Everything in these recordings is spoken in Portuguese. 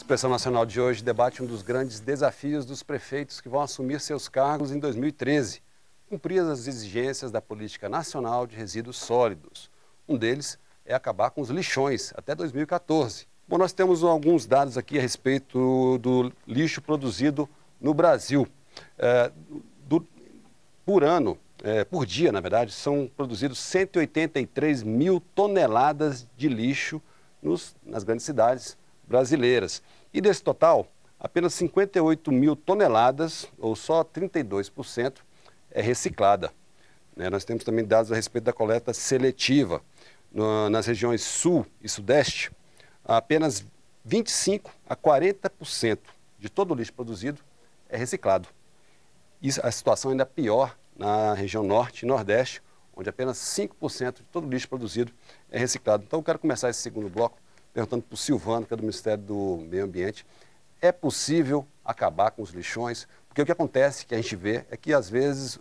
Expressão Nacional de hoje debate um dos grandes desafios dos prefeitos que vão assumir seus cargos em 2013, cumprir as exigências da Política Nacional de Resíduos Sólidos. Um deles é acabar com os lixões até 2014. Bom, nós temos alguns dados aqui a respeito do lixo produzido no Brasil. Por dia, na verdade, são produzidos 183 mil toneladas de lixo nas grandes cidades brasileiras. E desse total, apenas 58 mil toneladas, ou só 32%, é reciclada. Nós temos também dados a respeito da coleta seletiva. Nas regiões Sul e Sudeste, apenas 25% a 40% de todo o lixo produzido é reciclado. A situação ainda é pior na região Norte e Nordeste, onde apenas 5% de todo o lixo produzido é reciclado. Então, eu quero começar esse segundo bloco perguntando para o Silvano, que é do Ministério do Meio Ambiente, é possível acabar com os lixões? Porque o que acontece, que a gente vê, é que às vezes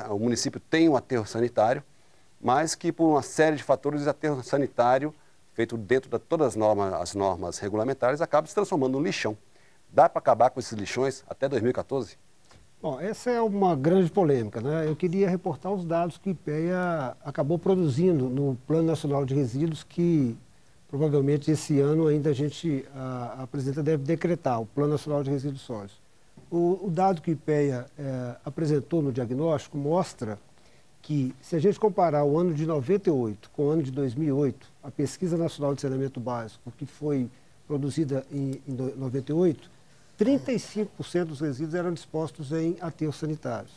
o município tem um aterro sanitário, mas que por uma série de fatores o aterro sanitário, feito dentro de todas as normas regulamentares, acaba se transformando num lixão. Dá para acabar com esses lixões até 2014? Bom, essa é uma grande polêmica, né? Eu queria reportar os dados que o IPEA acabou produzindo no Plano Nacional de Resíduos, que provavelmente esse ano ainda a presidenta deve decretar, o Plano Nacional de Resíduos Sólidos. O dado que o IPEA apresentou no diagnóstico mostra que, se a gente comparar o ano de 98 com o ano de 2008, a Pesquisa Nacional de Saneamento Básico, que foi produzida em 98, 35% dos resíduos eram dispostos em aterros sanitários.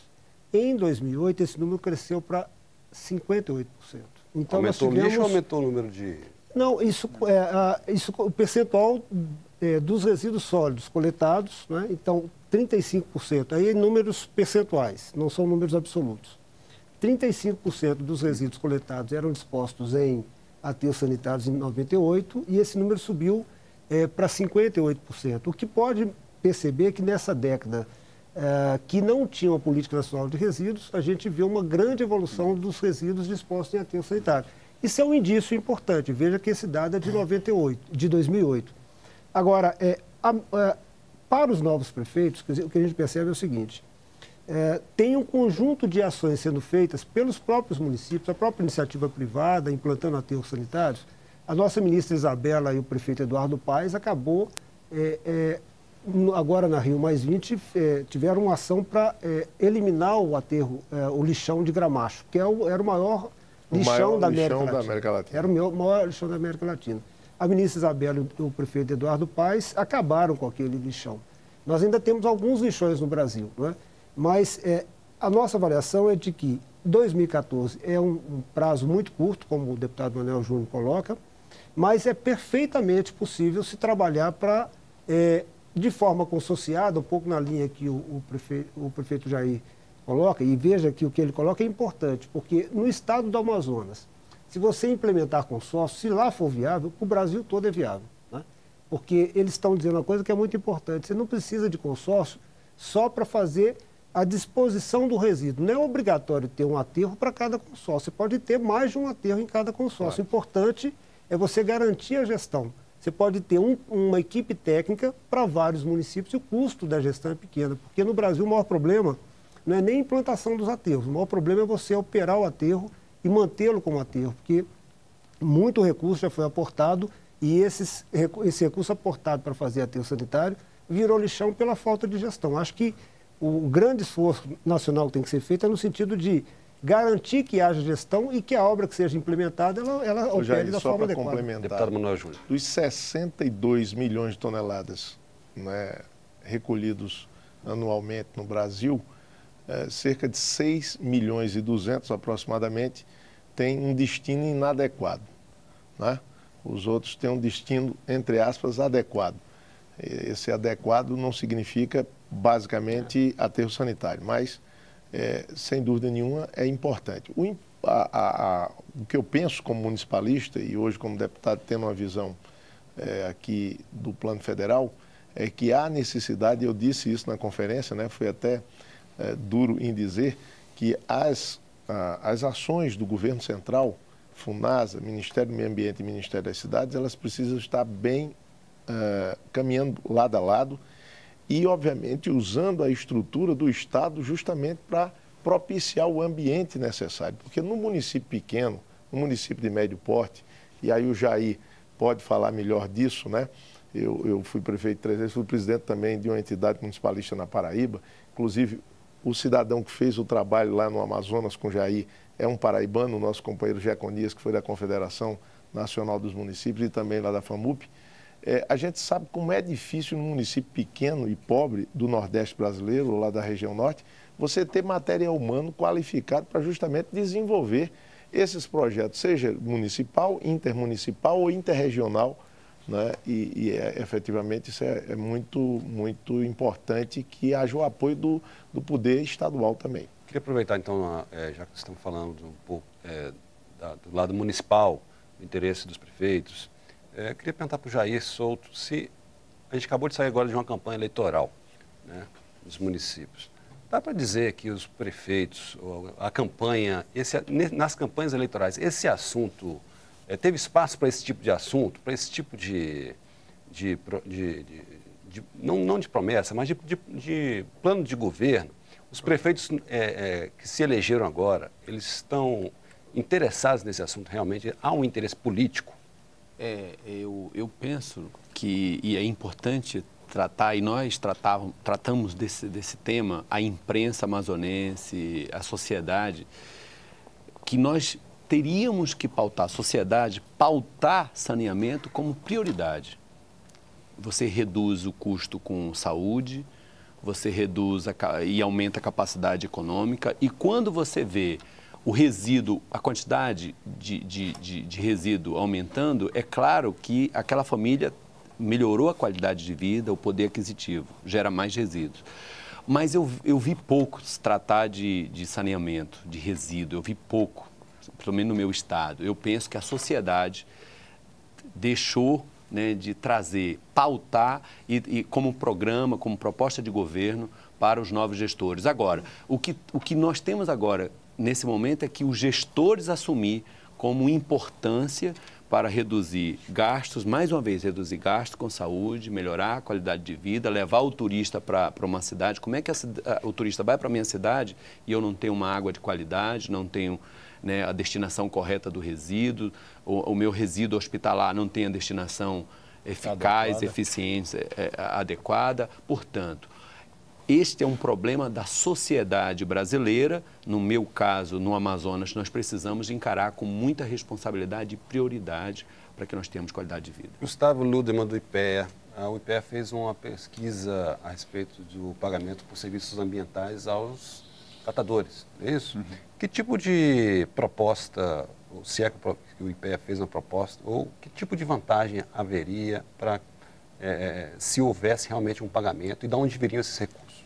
Em 2008, esse número cresceu para 58%. Então, aumentou o lixo ou aumentou o número de... Não, o percentual dos resíduos sólidos coletados, né? Então, 35%. Aí números percentuais, não são números absolutos. 35% dos resíduos coletados eram dispostos em aterros sanitários em 98 e esse número subiu para 58%. O que pode perceber que nessa década que não tinha uma política nacional de resíduos, a gente vê uma grande evolução dos resíduos dispostos em aterros sanitários. Isso é um indício importante. Veja que esse dado é de 2008. Agora, para os novos prefeitos, o que a gente percebe é o seguinte: tem um conjunto de ações sendo feitas pelos próprios municípios, a própria iniciativa privada, implantando aterros sanitários. A nossa ministra Isabela e o prefeito Eduardo Paes acabou, agora na Rio+20, tiveram uma ação para eliminar o aterro, o lixão de Gramacho, que era o maior lixão da América Latina. Era o maior lixão da América Latina. A ministra Isabela e o prefeito Eduardo Paes acabaram com aquele lixão. Nós ainda temos alguns lixões no Brasil, não é? Mas a nossa avaliação é de que 2014 é um prazo muito curto, como o deputado Manuel Júnior coloca, mas é perfeitamente possível se trabalhar para, de forma consociada, um pouco na linha que o prefeito Jair coloca, e veja que o que ele coloca é importante, porque no estado do Amazonas, se você implementar consórcio, se lá for viável, o Brasil todo é viável, né? Porque eles estão dizendo uma coisa que é muito importante: você não precisa de consórcio só para fazer a disposição do resíduo. Não é obrigatório ter um aterro para cada consórcio, você pode ter mais de um aterro em cada consórcio. Claro. O importante é você garantir a gestão. Você pode ter uma equipe técnica para vários municípios e o custo da gestão é pequeno, porque no Brasil o maior problema não é nem a implantação dos aterros, o maior problema é você operar o aterro e mantê-lo como aterro, porque muito recurso já foi aportado e esse recurso aportado para fazer aterro sanitário virou lixão pela falta de gestão. Acho que o grande esforço nacional que tem que ser feito é no sentido de garantir que haja gestão e que a obra que seja implementada, ela opere da forma adequada. Complementar, deputado Manuel Júnior, dos 62 milhões de toneladas, né, recolhidos anualmente no Brasil, cerca de 6 milhões e 200 aproximadamente têm um destino inadequado, né? Os outros têm um destino, entre aspas, adequado. Esse adequado não significa basicamente aterro sanitário, mas sem dúvida nenhuma é importante. O que eu penso como municipalista e hoje como deputado tendo uma visão aqui do plano federal é que há necessidade, eu disse isso na conferência, né, foi até duro em dizer, que as ações do governo central, FUNASA, Ministério do Meio Ambiente e Ministério das Cidades, elas precisam estar bem caminhando lado a lado e, obviamente, usando a estrutura do Estado justamente para propiciar o ambiente necessário. Porque no município pequeno, no município de médio porte, e aí o Jair pode falar melhor disso, né? Eu fui prefeito 3 vezes, fui presidente também de uma entidade municipalista na Paraíba. Inclusive, o cidadão que fez o trabalho lá no Amazonas com o Jair é um paraibano, o nosso companheiro Jeconias, que foi da Confederação Nacional dos Municípios e também lá da FAMUP. A gente sabe como é difícil num município pequeno e pobre do Nordeste brasileiro, ou lá da região Norte, você ter material humano qualificado para justamente desenvolver esses projetos, seja municipal, intermunicipal ou interregional, né? Efetivamente isso é muito importante que haja o apoio do poder estadual também. Queria aproveitar então, já que estamos falando um pouco do lado municipal, do interesse dos prefeitos, queria perguntar para o Jair Souto se a gente acabou de sair agora de uma campanha eleitoral, né, dos municípios. Dá para dizer que os prefeitos, a campanha, nas campanhas eleitorais, esse assunto, teve espaço para esse tipo de assunto, para esse tipo não de promessa, mas de plano de governo? Os prefeitos que se elegeram agora, eles estão interessados nesse assunto realmente? Há um interesse político? Eu penso que, e é importante tratar, e nós tratamos desse tema, a imprensa amazonense, a sociedade, que nós teríamos que pautar, a sociedade, pautar saneamento como prioridade. Você reduz o custo com saúde, você reduz e aumenta a capacidade econômica, e quando você vê o resíduo, a quantidade de resíduo aumentando, é claro que aquela família melhorou a qualidade de vida, o poder aquisitivo, gera mais resíduos. Mas eu vi poucos tratar de saneamento, de resíduo, eu vi pouco, pelo menos no meu estado. Eu penso que a sociedade deixou, né, de trazer, pautar e como programa, como proposta de governo para os novos gestores. Agora, o que nós temos agora, nesse momento, é que os gestores assumir como importância para reduzir gastos, mais uma vez, reduzir gastos com saúde, melhorar a qualidade de vida, levar o turista para uma cidade. Como é que o turista vai para a minha cidade e eu não tenho uma água de qualidade, não tenho, né, a destinação correta do resíduo, o meu resíduo hospitalar não tem a destinação eficaz, eficiente, adequada. Portanto, este é um problema da sociedade brasileira. No meu caso, no Amazonas, nós precisamos encarar com muita responsabilidade e prioridade para que nós tenhamos qualidade de vida. Gustavo Ludemann, do IPEA. O IPEA fez uma pesquisa a respeito do pagamento por serviços ambientais aos catadores, é isso? Uhum. Que tipo de proposta, se é que o IPEA fez uma proposta, ou que tipo de vantagem haveria para se houvesse realmente um pagamento e de onde viriam esses recursos?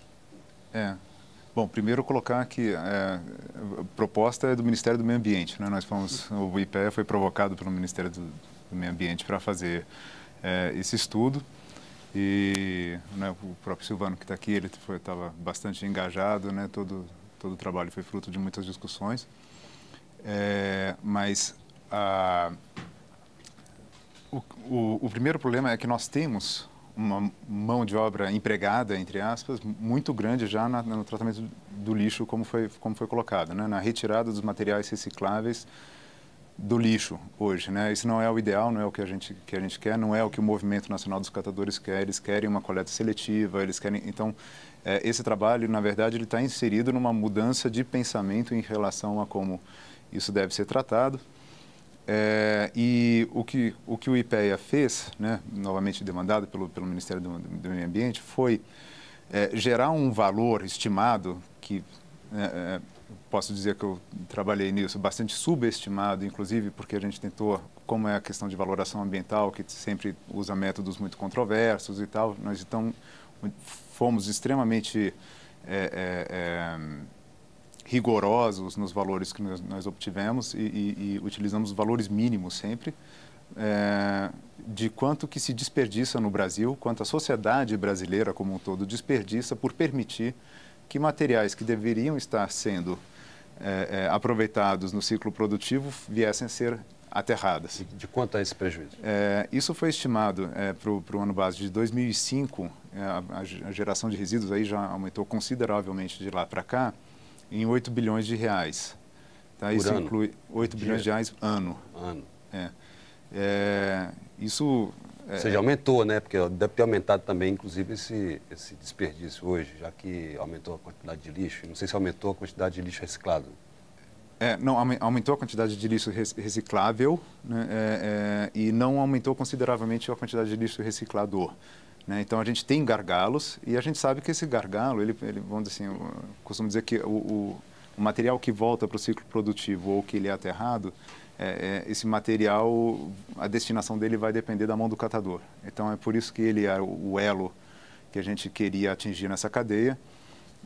Bom, primeiro colocar que a proposta é do Ministério do Meio Ambiente, né? O IPEA foi provocado pelo Ministério do Meio Ambiente para fazer esse estudo e, né, o próprio Silvano que está aqui, ele estava bastante engajado, né? Todo o trabalho foi fruto de muitas discussões, mas o primeiro problema é que nós temos uma mão de obra empregada, entre aspas, muito grande já no tratamento do lixo, como foi colocado, né? Na retirada dos materiais recicláveis do lixo hoje, né? Isso não é o ideal, não é o que a gente quer, não é o que o Movimento Nacional dos Catadores quer. Eles querem uma coleta seletiva, eles querem... Então, esse trabalho, na verdade, ele está inserido numa mudança de pensamento em relação a como isso deve ser tratado. E o que o IPEA fez, né, novamente demandado pelo Ministério do Meio Ambiente, foi gerar um valor estimado que, posso dizer que eu trabalhei nisso, bastante subestimado, inclusive porque a gente tentou, como é a questão de valoração ambiental, que sempre usa métodos muito controversos e tal, nós então fomos extremamente rigorosos nos valores que nós obtivemos e utilizamos valores mínimos sempre, de quanto que se desperdiça no Brasil, quanto a sociedade brasileira como um todo desperdiça por permitir que materiais que deveriam estar sendo aproveitados no ciclo produtivo viessem a ser aterradas. De quanto é esse prejuízo? Isso foi estimado para o ano base de 2005, a geração de resíduos aí já aumentou consideravelmente de lá para cá, em 8 bilhões de reais. Tá? Isso ano? Inclui 8 bilhões de reais ano. Isso... Ou seja, aumentou, né? Porque deve ter aumentado também, inclusive, esse desperdício hoje, já que aumentou a quantidade de lixo. Não sei se aumentou a quantidade de lixo reciclado. Não, aumentou a quantidade de lixo reciclável, né, e não aumentou consideravelmente a quantidade de lixo reciclador. Né? Então, a gente tem gargalos e a gente sabe que esse gargalo, ele vamos dizer assim, eu costumo dizer que o material que volta para o ciclo produtivo ou que ele é aterrado, esse material, a destinação dele vai depender da mão do catador. Então, é por isso que ele é o elo que a gente queria atingir nessa cadeia.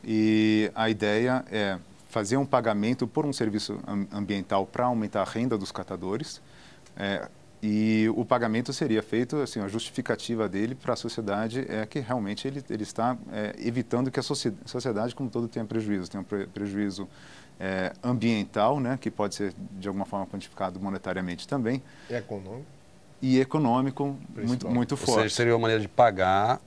E a ideia é fazer um pagamento por um serviço ambiental para aumentar a renda dos catadores. E o pagamento seria feito, assim, a justificativa dele para a sociedade é que realmente ele está evitando que a sociedade como todo tenha prejuízo. Tem um prejuízo ambiental, né, que pode ser de alguma forma quantificado monetariamente também. Econômico. E econômico muito forte. Ou seja, seria uma maneira de pagar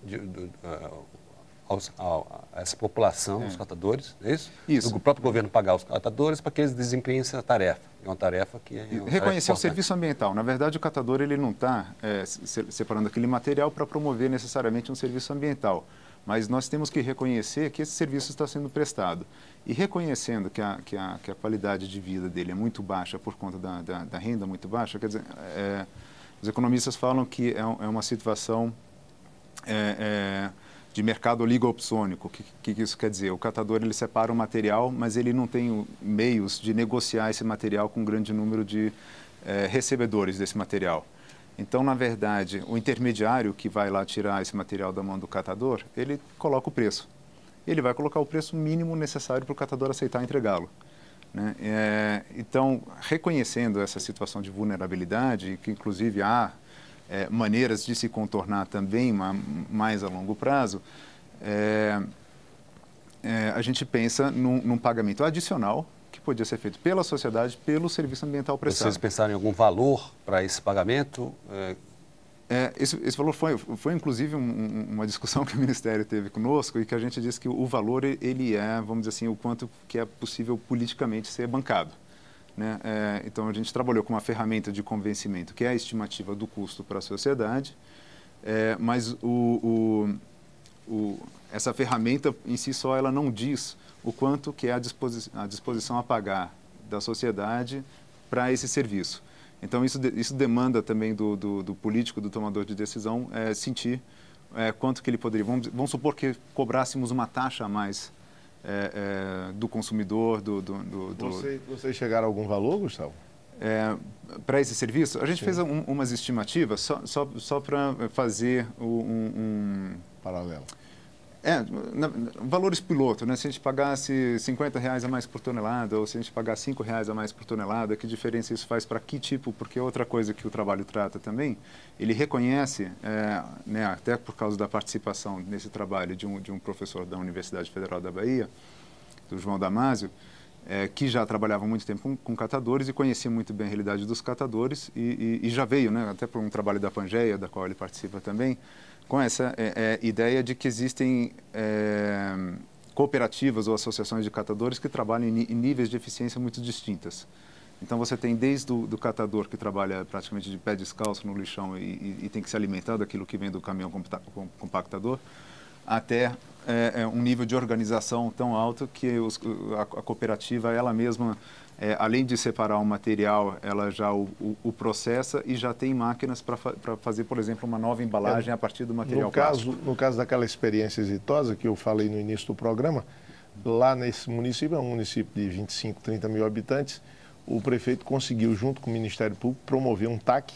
essa população, os catadores, é isso? Isso. O próprio governo pagar os catadores para que eles desempenhem essa tarefa. É uma tarefa que reconhecer o serviço ambiental. Na verdade, o catador ele não está separando aquele material para promover necessariamente um serviço ambiental. Mas nós temos que reconhecer que esse serviço está sendo prestado. E reconhecendo que a qualidade de vida dele é muito baixa por conta da renda muito baixa, quer dizer, os economistas falam que é uma situação de mercado oligopsônico. O que isso quer dizer? O catador ele separa o material, mas ele não tem meios de negociar esse material com um grande número de recebedores desse material. Então, na verdade, o intermediário que vai lá tirar esse material da mão do catador, ele coloca o preço. Ele vai colocar o preço mínimo necessário para o catador aceitar entregá-lo. Né? Então, reconhecendo essa situação de vulnerabilidade, que inclusive há maneiras de se contornar também, mais a longo prazo, a gente pensa num pagamento adicional que podia ser feito pela sociedade, pelo serviço ambiental prestado. Vocês pensaram em algum valor para esse pagamento? Esse valor foi inclusive uma discussão que o Ministério teve conosco e que a gente disse que o valor ele vamos dizer assim, o quanto que é possível politicamente ser bancado. Né? Então, a gente trabalhou com uma ferramenta de convencimento, que é a estimativa do custo para a sociedade, mas essa ferramenta em si só ela não diz o quanto que é a disposição a pagar da sociedade para esse serviço. Então, isso demanda também do político, do tomador de decisão, sentir quanto que ele poderia... Vamos supor que cobrássemos uma taxa a mais do consumidor, Vocês chegaram a algum valor, Gustavo? Para esse serviço, a gente fez umas estimativas só para fazer paralelo. Valores piloto, né? Se a gente pagasse R$50 a mais por tonelada ou se a gente pagasse R$5 a mais por tonelada, que diferença isso faz para que tipo? Porque outra coisa que o trabalho trata também, ele reconhece, né, até por causa da participação nesse trabalho de um professor da Universidade Federal da Bahia, do João Damásio, que já trabalhava muito tempo com catadores e conhecia muito bem a realidade dos catadores e já veio, né, até por um trabalho da Pangeia, da qual ele participa também, com essa ideia de que existem cooperativas ou associações de catadores que trabalham em níveis de eficiência muito distintas. Então, você tem desde o catador que trabalha praticamente de pé descalço no lixão e tem que se alimentar daquilo que vem do caminhão compactador, até um nível de organização tão alto que a cooperativa, ela mesma, além de separar o material, ela já o processa e já tem máquinas para fazer, por exemplo, uma nova embalagem a partir do material plástico. No caso daquela experiência exitosa que eu falei no início do programa, lá nesse município, é um município de 25, 30 mil habitantes, o prefeito conseguiu, junto com o Ministério Público, promover um TAC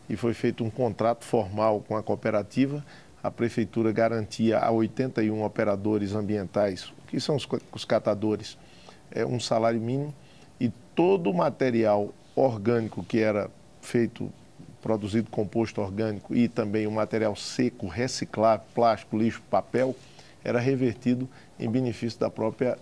e foi feito um contrato formal com a cooperativa. A prefeitura garantia a 81 operadores ambientais, que são os catadores, um salário mínimo. E todo o material orgânico que era feito, produzido composto orgânico e também o material seco, reciclável, plástico, lixo, papel, era revertido em benefício da própria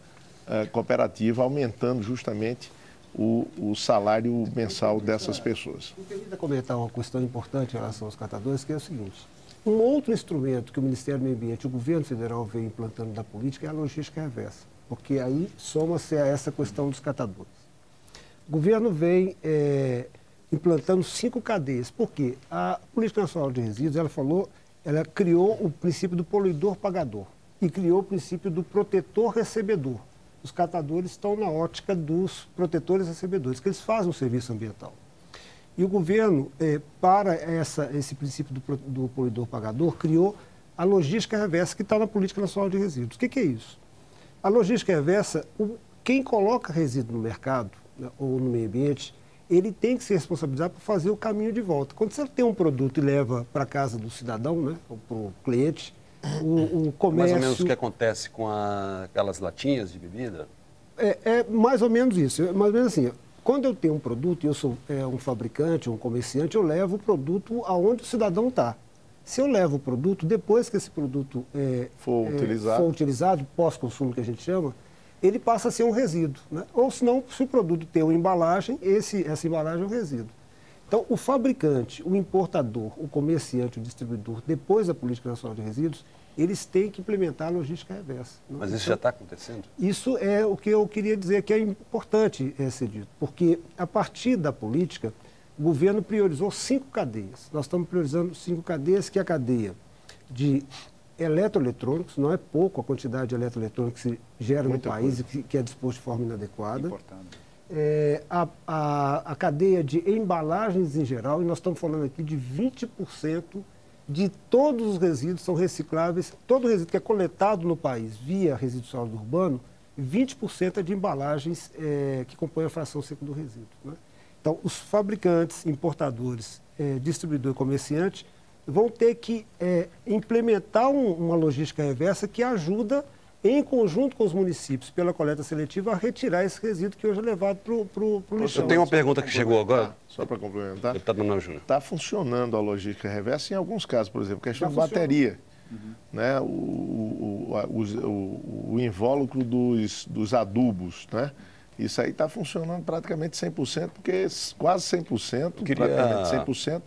cooperativa, aumentando justamente o salário mensal dessas pessoas. Eu queria comentar uma questão importante em relação aos catadores, que é o seguinte. Um outro instrumento que o Ministério do Meio Ambiente e o governo federal vem implantando na política é a logística reversa, porque aí soma-se a essa questão dos catadores. O governo vem implantando 5 cadeias. Por quê? A Política Nacional de Resíduos, ela criou o princípio do poluidor-pagador e criou o princípio do protetor-recebedor. Os catadores estão na ótica dos protetores-recebedores, que eles fazem um serviço ambiental. E o governo, para esse princípio do poluidor-pagador, criou a logística reversa, que está na Política Nacional de Resíduos. O que é isso? A logística reversa, quem coloca resíduo no mercado, né, ou no meio ambiente, ele tem que se responsabilizar por fazer o caminho de volta. Quando você tem um produto e leva para a casa do cidadão, né, ou para o cliente, o comércio... Mais ou menos o que acontece com aquelas latinhas de bebida? É mais ou menos isso. Mais ou menos assim, quando eu tenho um produto e eu sou um fabricante, um comerciante, eu levo o produto aonde o cidadão está. Se eu levo o produto, depois que esse produto for utilizado, pós-consumo que a gente chama, ele passa a ser um resíduo, né? Ou senão, se o produto tem uma embalagem, essa embalagem é um resíduo. Então, o fabricante, o importador, o comerciante, o distribuidor, depois da Política Nacional de Resíduos, eles têm que implementar a logística reversa. Não? Mas isso já está acontecendo? Isso é o que eu queria dizer que é importante ser dito, porque a partir da política, o governo priorizou 5 cadeias. Nós estamos priorizando 5 cadeias, que é a cadeia de eletroeletrônicos, não é pouco a quantidade de eletroeletrônicos que se gera no país e que é disposto de forma inadequada. A cadeia de embalagens em geral, e nós estamos falando aqui de 20% de todos os resíduos são recicláveis. Todo resíduo que é coletado no país via resíduo sólido urbano, 20% é de embalagens que compõem a fração seca do resíduo, né? Então, os fabricantes, importadores, distribuidor e comerciante vão ter que implementar uma logística reversa que ajuda, em conjunto com os municípios, pela coleta seletiva, a retirar esse resíduo que hoje é levado para o lixão. Eu tenho uma pergunta que chegou agora. Só para complementar. Deputado Manuel Júnior. Está funcionando a logística reversa em alguns casos, por exemplo, questão de bateria. Né? O invólucro dos adubos, né? Isso aí está funcionando praticamente 100%, porque quase 100%, praticamente 100%,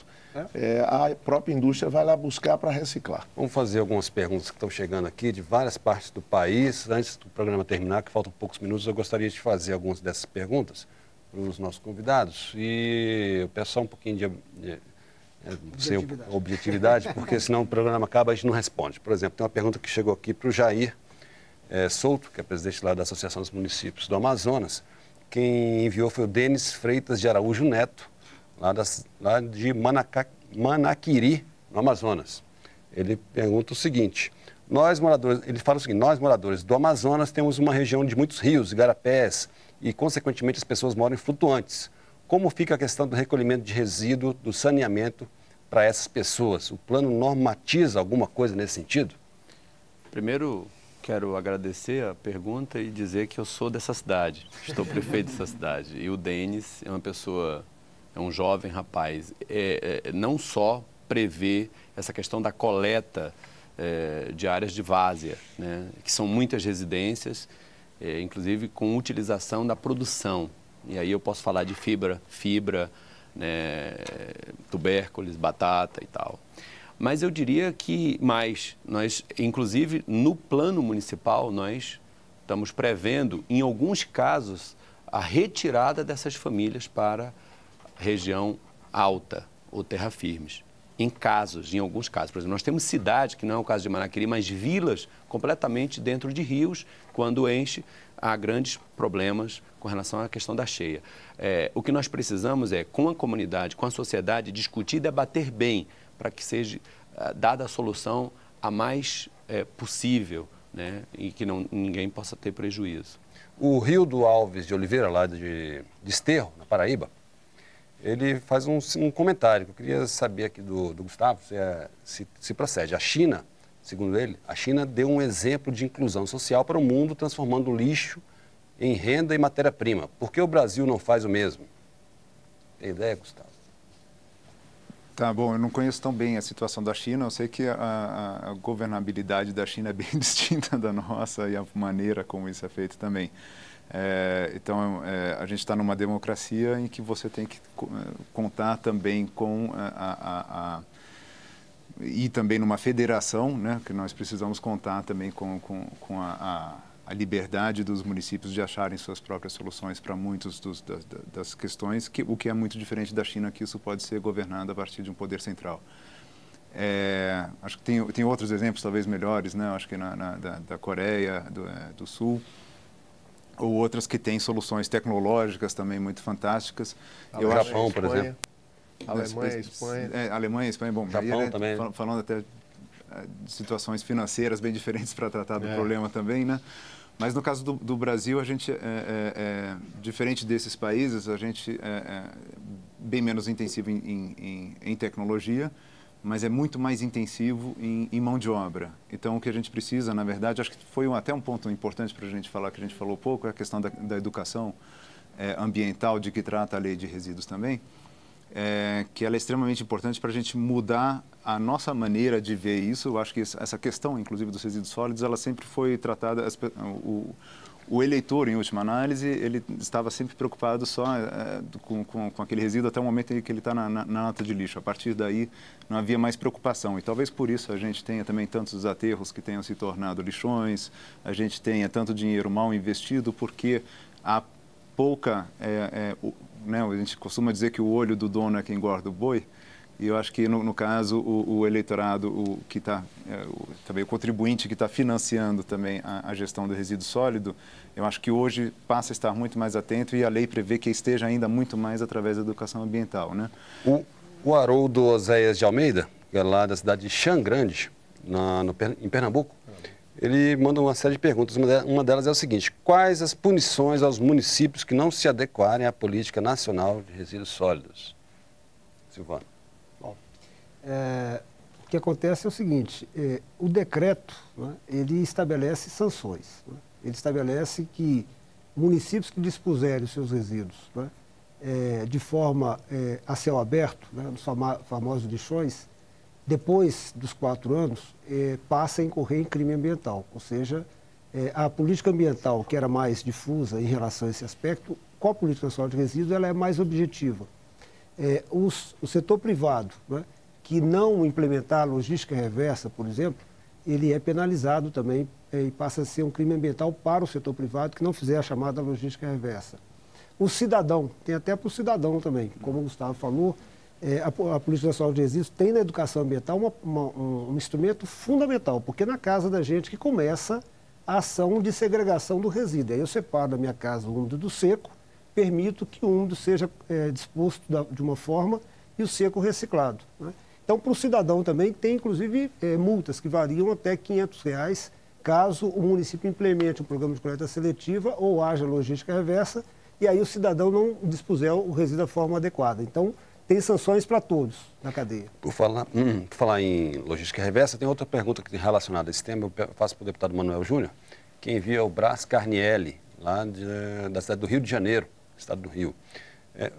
a própria indústria vai lá buscar para reciclar. Vamos fazer algumas perguntas que estão chegando aqui de várias partes do país. Antes do programa terminar, que faltam poucos minutos, eu gostaria de fazer algumas dessas perguntas para os nossos convidados. E eu peço só um pouquinho de objetividade, porque senão o programa acaba e a gente não responde. Por exemplo, tem uma pergunta que chegou aqui para o Jair Souto, que é presidente lá da Associação dos Municípios do Amazonas. Quem enviou foi o Denis Freitas de Araújo Neto, lá de Manaquiri, no Amazonas. Ele pergunta o seguinte: nós moradores do Amazonas temos uma região de muitos rios, igarapés, e consequentemente as pessoas moram em flutuantes. Como fica a questão do recolhimento de resíduo, do saneamento para essas pessoas? O plano normatiza alguma coisa nesse sentido? Primeiro, quero agradecer a pergunta e dizer que eu sou dessa cidade, estou prefeito dessa cidade. E o Denis é uma pessoa, é um jovem rapaz, não só prevê essa questão da coleta de áreas de várzea, né, que são muitas residências, inclusive com utilização da produção. E aí eu posso falar de fibra, né, tubérculos, batata e tal. Mas eu diria que nós, inclusive no plano municipal, nós estamos prevendo, em alguns casos, a retirada dessas famílias para a região alta ou terra firmes. Em alguns casos. Por exemplo, nós temos cidades, que não é o caso de Manaquiri, mas vilas completamente dentro de rios, quando enche, há grandes problemas com relação à questão da cheia. O que nós precisamos com a comunidade, com a sociedade, discutir e debater bem, para que seja dada a solução a mais possível, né, e que ninguém possa ter prejuízo. O Rio do Alves de Oliveira, lá de Desterro, na Paraíba, ele faz um comentário que eu queria saber aqui do Gustavo, se procede. A China, segundo ele, a China deu um exemplo de inclusão social para o mundo, transformando o lixo em renda e matéria-prima. Por que o Brasil não faz o mesmo? Tem ideia, Gustavo? Tá bom, eu não conheço tão bem a situação da China, eu sei que a governabilidade da China é bem distinta da nossa e a maneira como isso é feito também. Então, a gente está numa democracia em que você tem que contar também com e também numa federação, né, que nós precisamos contar também com a liberdade dos municípios de acharem suas próprias soluções para muitas das questões, o que é muito diferente da China, que isso pode ser governado a partir de um poder central. Acho que tem outros exemplos talvez melhores, né? Acho que da Coreia do Sul, ou outras que têm soluções tecnológicas também muito fantásticas. O Japão, por exemplo. Alemanha, Espanha. Alemanha, Espanha, bom, Japão também. Falando até de situações financeiras bem diferentes para tratar do problema também, né? Mas no caso do Brasil, a gente, diferente desses países, a gente é bem menos intensivo em tecnologia, mas é muito mais intensivo em mão de obra. Então, o que a gente precisa, na verdade, acho que foi até um ponto importante para a gente falar, que a gente falou pouco, é a questão da educação ambiental, de que trata a lei de resíduos também, que ela é extremamente importante para a gente mudar a nossa maneira de ver isso. Eu acho que essa questão, inclusive, dos resíduos sólidos, ela sempre foi tratada... O eleitor, em última análise, ele estava sempre preocupado só com aquele resíduo até o momento em que ele está na nota de lixo. A partir daí, não havia mais preocupação. E talvez por isso a gente tenha também tantos aterros que tenham se tornado lixões, a gente tenha tanto dinheiro mal investido, porque há pouca... né, a gente costuma dizer que o olho do dono é quem engorda o boi. E eu acho que, no caso, o eleitorado, que está, também o contribuinte que está financiando também a gestão do resíduo sólido, eu acho que hoje passa a estar muito mais atento, e a lei prevê que esteja ainda muito mais através da educação ambiental, né? O Haroldo Oséias de Almeida, que é lá da cidade de Xangrande, em Pernambuco, ele manda uma série de perguntas. Uma delas é o seguinte: quais as punições aos municípios que não se adequarem à política nacional de resíduos sólidos? Silvano. O que acontece é o seguinte: o decreto, né, ele estabelece sanções. Né? Ele estabelece que municípios que dispuserem os seus resíduos, né, de forma a céu aberto, né, nos famosos lixões, depois dos 4 anos, passa a incorrer em crime ambiental. Ou seja, a política ambiental, que era mais difusa em relação a esse aspecto, com a política nacional de resíduos, ela é mais objetiva. O setor privado, né, que não implementar a logística reversa, por exemplo, ele é penalizado também e passa a ser um crime ambiental para o setor privado que não fizer a chamada logística reversa. O cidadão, tem até para o cidadão também, como o Gustavo falou, a Política Nacional de Resíduos tem na educação ambiental um instrumento fundamental, porque é na casa da gente que começa a ação de segregação do resíduo. Aí eu separo da minha casa o úmido do seco, permito que o úmido seja disposto de uma forma e o seco reciclado, né? Então, para o cidadão também tem, inclusive, multas que variam até R$ 500, caso o município implemente um programa de coleta seletiva ou haja logística reversa, e aí o cidadão não dispuser o resíduo da forma adequada. Então, tem sanções para todos na cadeia. Por falar em logística reversa, tem outra pergunta relacionada a esse tema, eu faço para o deputado Manuel Júnior, que envia o Brás Carnielli, lá da cidade do Rio de Janeiro, estado do Rio.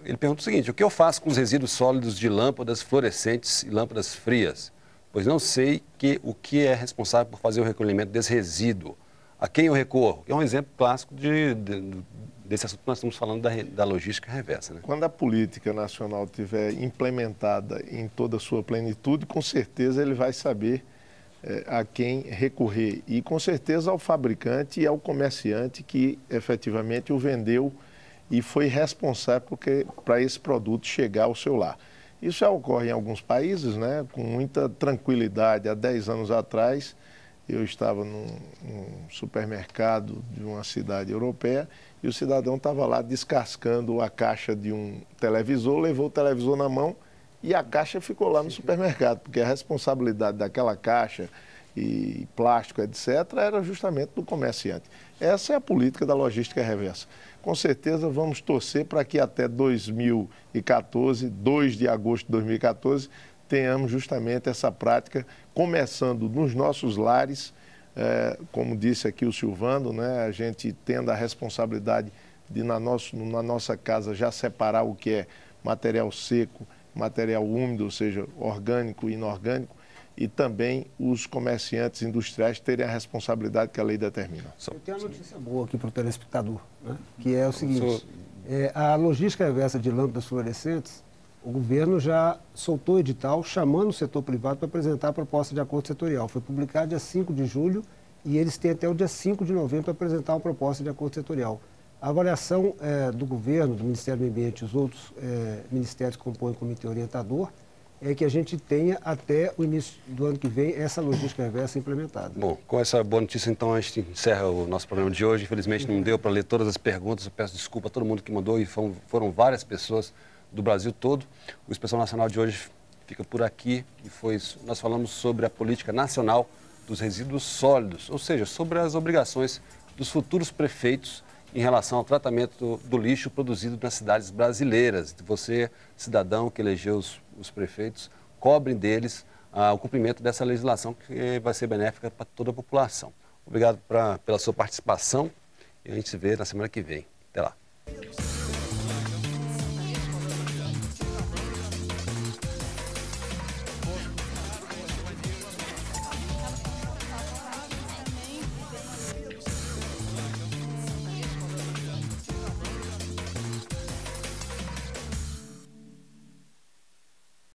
Ele pergunta o seguinte: o que eu faço com os resíduos sólidos de lâmpadas fluorescentes e lâmpadas frias? Pois não sei o que é responsável por fazer o recolhimento desse resíduo. A quem eu recorro? É um exemplo clássico desse assunto que nós estamos falando da logística reversa, né? Quando a política nacional estiver implementada em toda a sua plenitude, com certeza ele vai saber a quem recorrer. E com certeza ao fabricante e ao comerciante que efetivamente o vendeu e foi responsável para esse produto chegar ao seu lar. Isso já ocorre em alguns países, né, com muita tranquilidade. Há 10 anos atrás, eu estava num supermercado de uma cidade europeia e o cidadão estava lá descascando a caixa de um televisor, levou o televisor na mão e a caixa ficou lá no supermercado, porque a responsabilidade daquela caixa e plástico, etc., era justamente do comerciante. Essa é a política da logística reversa. Com certeza vamos torcer para que até 2014, 2 de agosto de 2014, tenhamos justamente essa prática, começando nos nossos lares, como disse aqui o Silvano, né, a gente tendo a responsabilidade de, na nossa casa, já separar o que é material seco material úmido, ou seja, orgânico e inorgânico, e também os comerciantes industriais terem a responsabilidade que a lei determina. Eu tenho uma notícia boa aqui para o telespectador, né? Que é o seguinte, a logística reversa de lâmpadas fluorescentes, o governo já soltou edital chamando o setor privado para apresentar a proposta de acordo setorial. Foi publicado dia 5 de julho e eles têm até o dia 5 de novembro para apresentar uma proposta de acordo setorial. A avaliação do governo, do Ministério do Meio Ambiente e os outros ministérios que compõem o comitê orientador é que a gente tenha até o início do ano que vem essa logística reversa implementada. Bom, com essa boa notícia, então, a gente encerra o nosso programa de hoje. Infelizmente, não deu para ler todas as perguntas. Eu peço desculpa a todo mundo que mandou, e foram várias pessoas do Brasil todo. O Inspeção Nacional de hoje fica por aqui e nós falamos sobre a política nacional dos resíduos sólidos, ou seja, sobre as obrigações dos futuros prefeitos em relação ao tratamento do lixo produzido nas cidades brasileiras. Você, cidadão que elegeu os prefeitos, cobrem deles o cumprimento dessa legislação que vai ser benéfica para toda a população. Obrigado pela sua participação e a gente se vê na semana que vem.